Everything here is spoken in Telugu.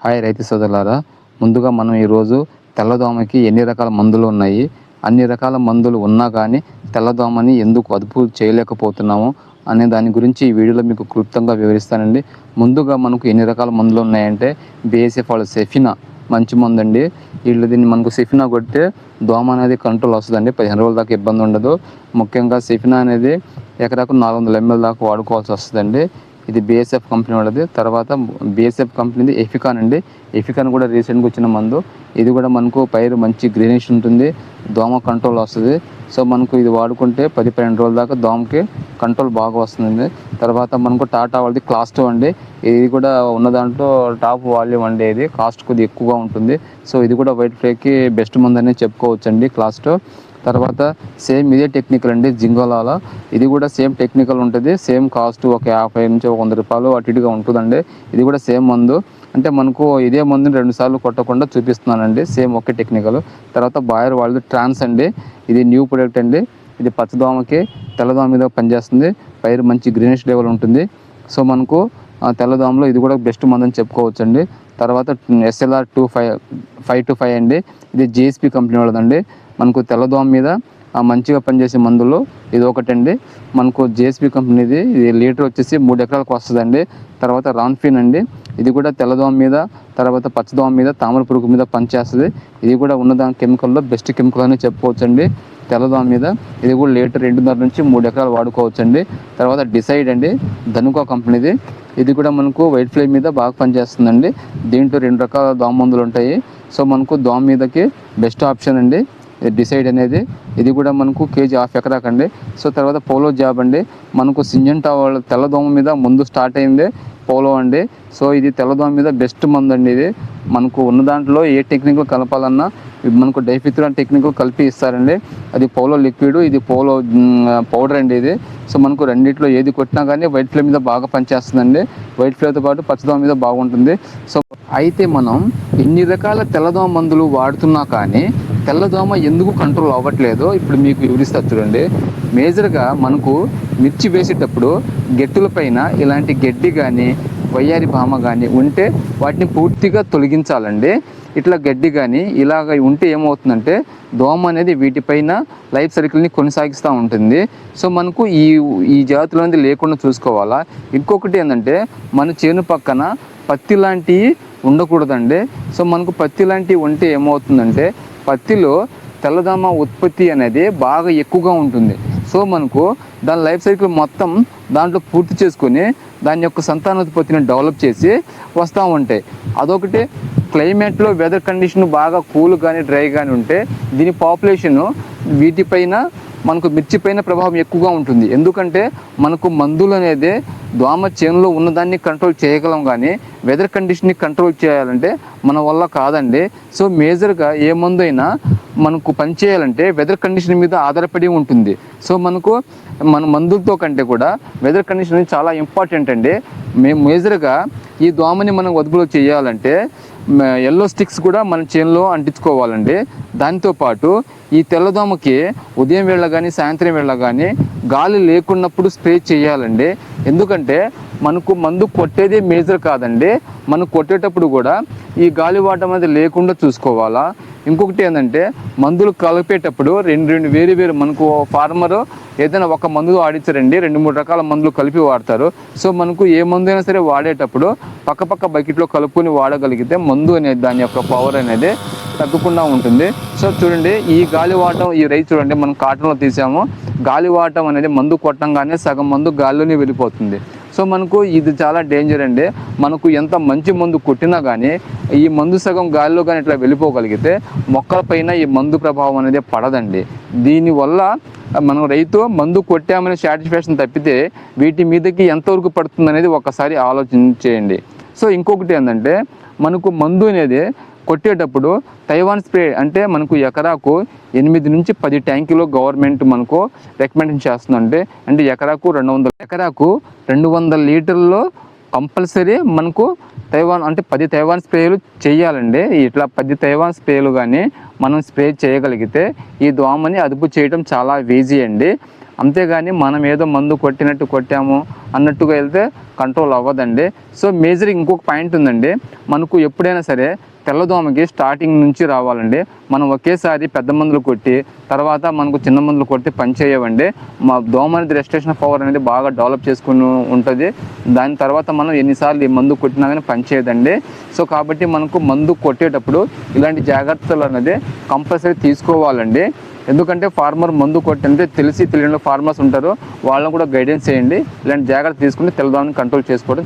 హాయ్ రైతు సోదరులారా, ముందుగా మనం ఈరోజు తెల్లదోమకి ఎన్ని రకాల మందులు ఉన్నాయి, అన్ని రకాల మందులు ఉన్నా కానీ తెల్లదోమని ఎందుకు అదుపు చేయలేకపోతున్నాము అనే దాని గురించి ఈ వీడియోలో మీకు క్లుప్తంగా వివరిస్తానండి. ముందుగా మనకు ఎన్ని రకాల మందులు ఉన్నాయంటే బీఎస్ఎఫ్ వాళ్ళ సెఫినా మంచి మందు అండి. దీన్ని మనకు సెఫినా కొడితే దోమ అనేది కంట్రోల్ వస్తుందండి. 15 రోజుల దాకా ఇబ్బంది ఉండదు. ముఖ్యంగా సెఫినా అనేది ఎకరాకు 400 ml దాకా వాడుకోవాల్సి వస్తుందండి. ఇది బీఎస్ఎఫ్ కంపెనీ వాళ్ళది. తర్వాత బీఎస్ఎఫ్ కంపెనీది ఎఫికాన్ అండి. ఎఫికాన్ కూడా రీసెంట్గా వచ్చిన మందు. ఇది కూడా మనకు పైరు మంచి గ్రీనిష్ ఉంటుంది, దోమ కంట్రోల్ వస్తుంది. సో మనకు ఇది వాడుకుంటే 10-12 రోజుల దాకా దోమకి కంట్రోల్ బాగా వస్తుంది. తర్వాత మనకు టాటా వాళ్ళది క్లాస్ 2 అండి. ఇది కూడా ఉన్న దాంట్లో టాప్ వాల్యూమ్ అండి. ఇది కాస్ట్ కొద్దిగా ఎక్కువగా ఉంటుంది. సో ఇది కూడా వైట్ ఫ్లేకి బెస్ట్ మందు అనేది చెప్పుకోవచ్చు అండి, క్లాస్ 2. తర్వాత సేమ్ ఇదే టెక్నికల్ అండి, జింగోలాలో. ఇది కూడా సేమ్ టెక్నికల్ ఉంటుంది. సేమ్ కాస్ట్ ఒక 50 నుంచి 100 రూపాయలు అటు ఇటుగా ఉంటుందండి. ఇది కూడా సేమ్ మందు. అంటే మనకు ఇదే మందుని 2 సార్లు కొట్టకుండా చూపిస్తున్నానండి, సేమ్ ఒకే టెక్నికల్. తర్వాత బాయర్ వాళ్ళది ట్రాన్స్ అండి. ఇది న్యూ ప్రొడక్ట్ అండి. ఇది పచ్చదోమకి తెల్లదోమ మీద పనిచేస్తుంది. పైరు మంచి గ్రీనిష్ లెవెల్ ఉంటుంది. సో మనకు తెల్లదోమలో ఇది కూడా బెస్ట్ మందు అని చెప్పుకోవచ్చు అండి. తర్వాత SLR 525 అండి. ఇది జిఎస్పి కంపెనీ వాళ్ళదండి. మనకు తెల్లదోమ మీద మంచిగా పనిచేసే మందులు ఇది ఒకటండి. మనకు జేఎస్పి కంపెనీది. ఇది లీటర్ వచ్చేసి 3 ఎకరాలకు వస్తుందండి. తర్వాత రాన్ఫిన్ అండి. ఇది కూడా తెల్లదోమ మీద, తర్వాత పచ్చదోమ మీద, తామర పురుగు మీద పనిచేస్తుంది. ఇది కూడా ఉన్నదాని కెమికల్లో బెస్ట్ కెమికల్ అని చెప్పుకోవచ్చు అండి తెల్లదోమ మీద. ఇది కూడా లీటర్ 2.5 నుంచి 3 ఎకరాలు వాడుకోవచ్చు అండి. తర్వాత డిసైడ్ అండి, ధనుకా కంపెనీది. ఇది కూడా మనకు వైట్ ఫ్లై మీద బాగా పనిచేస్తుందండి. దీంట్లో 2 రకాల దోమ మందులు ఉంటాయి. సో మనకు దోమ మీదకి బెస్ట్ ఆప్షన్ అండి డిసైడ్ అనేది. ఇది కూడా మనకు కేజీ 1/2 ఎకరాకు అండి. సో తర్వాత పోలో జాబ్ అండి. మనకు సింజంటా వాళ్ళ తెల్లదోమ మీద ముందు స్టార్ట్ అయింది పోలో అండి. సో ఇది తెల్లదోమ మీద బెస్ట్ మందు అండి. ఇది మనకు ఉన్న దాంట్లో ఏ టెక్నికల్ కలపాలన్నా మనకు డైఫిథ్రాన్ టెక్నికల్ కలిపి ఇస్తారండి. అది పోలో లిక్విడ్, ఇది పోలో పౌడర్ అండి ఇది. సో మనకు రెండిట్లో ఏది కొట్టినా కానీ వైట్ ఫ్లై మీద బాగా పనిచేస్తుందండి. వైట్ ఫ్లైతో పాటు పచ్చదోమ మీద బాగుంటుంది. సో అయితే మనం ఇన్ని రకాల తెల్లదోమ మందులు వాడుతున్నా కానీ తెల్లదోమ ఎందుకు కంట్రోల్ అవ్వట్లేదో ఇప్పుడు మీకు వివరిస్తా చూడండి. మేజర్గా మనకు మిర్చి వేసేటప్పుడు గెట్టుల పైన ఇలాంటి గడ్డి కానీ వయ్యారి భామ కానీ ఉంటే వాటిని పూర్తిగా తొలగించాలండి. ఇట్లా గడ్డి కానీ ఇలాగ ఉంటే ఏమవుతుందంటే దోమ అనేది వీటిపైన లైఫ్ సైకిల్ని కొనసాగిస్తూ ఉంటుంది. సో మనకు ఈ జాతులు అనేది లేకుండా చూసుకోవాలా. ఇంకొకటి ఏంటంటే మన చేను పక్కన పత్తి లాంటివి ఉండకూడదండి. సో మనకు పత్తి లాంటివి ఉంటే ఏమవుతుందంటే పత్తిలో తెల్లదోమ ఉత్పత్తి అనేది బాగా ఎక్కువగా ఉంటుంది. సో మనకు దాని లైఫ్ సైకిల్ మొత్తం దాంట్లో పూర్తి చేసుకొని దాని యొక్క సంతానోత్పత్తిని డెవలప్ చేసి వస్తూ ఉంటాయి. అదొకటి. క్లైమేట్లో వెదర్ కండిషన్ బాగా కూల్ కానీ డ్రై కానీ ఉంటే దీని పాపులేషను వీటిపైన మనకు మిర్చి పైన ప్రభావం ఎక్కువగా ఉంటుంది. ఎందుకంటే మనకు మందులు అనేది దోమ చేనులో ఉన్నదాన్ని కంట్రోల్ చేయగలం, కానీ వెదర్ కండిషన్ని కంట్రోల్ చేయాలంటే మన వల్ల కాదండి. సో మేజర్గా ఏ మందు అయినా మనకు పనిచేయాలంటే వెదర్ కండిషన్ మీద ఆధారపడి ఉంటుంది. సో మన మందులతో కంటే కూడా వెదర్ కండిషన్ చాలా ఇంపార్టెంట్ అండి. మేము మేజర్గా ఈ దోమని మనం అదుపులో చేయాలంటే ఎల్లో స్టిక్స్ కూడా మన చేనులో అంటించుకోవాలండి. దాంతోపాటు ఈ తెల్లదోమకి ఉదయం వేళ కానీ సాయంత్రం వేళ కానీ గాలి లేకున్నప్పుడు స్ప్రే చేయాలండి. ఎందుకంటే మనకు మందు కొట్టేది మేజర్ కాదండి, మనం కొట్టేటప్పుడు కూడా ఈ గాలి వాటం అనేది లేకుండా చూసుకోవాలా. ఇంకొకటి ఏంటంటే మందులు కలిపేటప్పుడు రెండు వేరు మనకు ఫార్మరు ఏదైనా ఒక మందు ఆడించారండి, 2-3 రకాల మందులు కలిపి వాడతారు. సో మనకు ఏ మందు అయినా సరే వాడేటప్పుడు పక్క బకెట్లో కలుపుకొని వాడగలిగితే మందు అనేది దాని యొక్క పవర్ అనేది తగ్గకుండా ఉంటుంది. సో చూడండి, ఈ గాలివాటం ఈ రైతు చూడండి మనం కాటన్లో తీసాము. గాలివాటం అనేది మందు కొట్టంగానే సగం మందు గాలిలోనే వెళ్ళిపోతుంది. సో మనకు ఇది చాలా డేంజర్ అండి. మనకు ఎంత మంచి మందు కొట్టినా కానీ ఈ మందు సగం గాలిలో కానీ ఇట్లా వెళ్ళిపోగలిగితే మొక్కల పైన ఈ మందు ప్రభావం అనేది పడదండి. దీనివల్ల మనం రైతు మందు కొట్టామనే సాటిస్ఫాక్షన్ తప్పితే వీటి మీదకి ఎంతవరకు పడుతుంది అనేది ఒకసారి ఆలోచించేయండి. సో ఇంకొకటి ఏంటంటే మనకు మందు అనేది కొట్టేటప్పుడు తైవాన్ స్ప్రే అంటే మనకు ఎకరాకు 8 నుంచి 10 ట్యాంకులు గవర్నమెంట్ మనకు రికమెండేషన్ చేస్తుందంటే, అంటే ఎకరాకు 200 లీటర్లలో కంపల్సరీ మనకు తైవాన్ అంటే 10 తైవాన్ స్ప్రేలు చేయాలండి. ఇట్లా 10 తైవాన్ స్ప్రేలు కానీ మనం స్ప్రే చేయగలిగితే ఈ దోమని అదుపు చేయడం చాలా ఈజీ అండి. అంతేగాని మనం ఏదో మందు కొట్టినట్టు కొట్టాము అన్నట్టుగా వెళ్తే కంట్రోల్ అవ్వదండి. సో మేజర్ ఇంకొక పాయింట్ ఉందండి, మనకు ఎప్పుడైనా సరే తెల్లదోమకి స్టార్టింగ్ నుంచి రావాలండి. మనం ఒకేసారి పెద్ద మందులు కొట్టి తర్వాత మనకు చిన్న మందులు కొట్టి పనిచేయవండి. మా దోమ అనేది రెస్ట్రిక్షన్ పవర్ అనేది బాగా డెవలప్ చేసుకుని ఉంటుంది. దాని తర్వాత మనం ఎన్నిసార్లు ఈ మందు కొట్టినా కానీ పనిచేయదండి. సో కాబట్టి మనకు మందు కొట్టేటప్పుడు ఇలాంటి జాగ్రత్తలు అనేది కంపల్సరీ తీసుకోవాలండి. ఎందుకంటే ఫార్మర్ మందు కొట్టింటే తెలిసి తెలియని ఫార్మర్స్ ఉంటారు, వాళ్ళని కూడా గైడెన్స్ చేయండి. ఇలాంటి జాగ్రత్త తీసుకుని తెల్లదోమని కంట్రోల్ చేసుకోవడం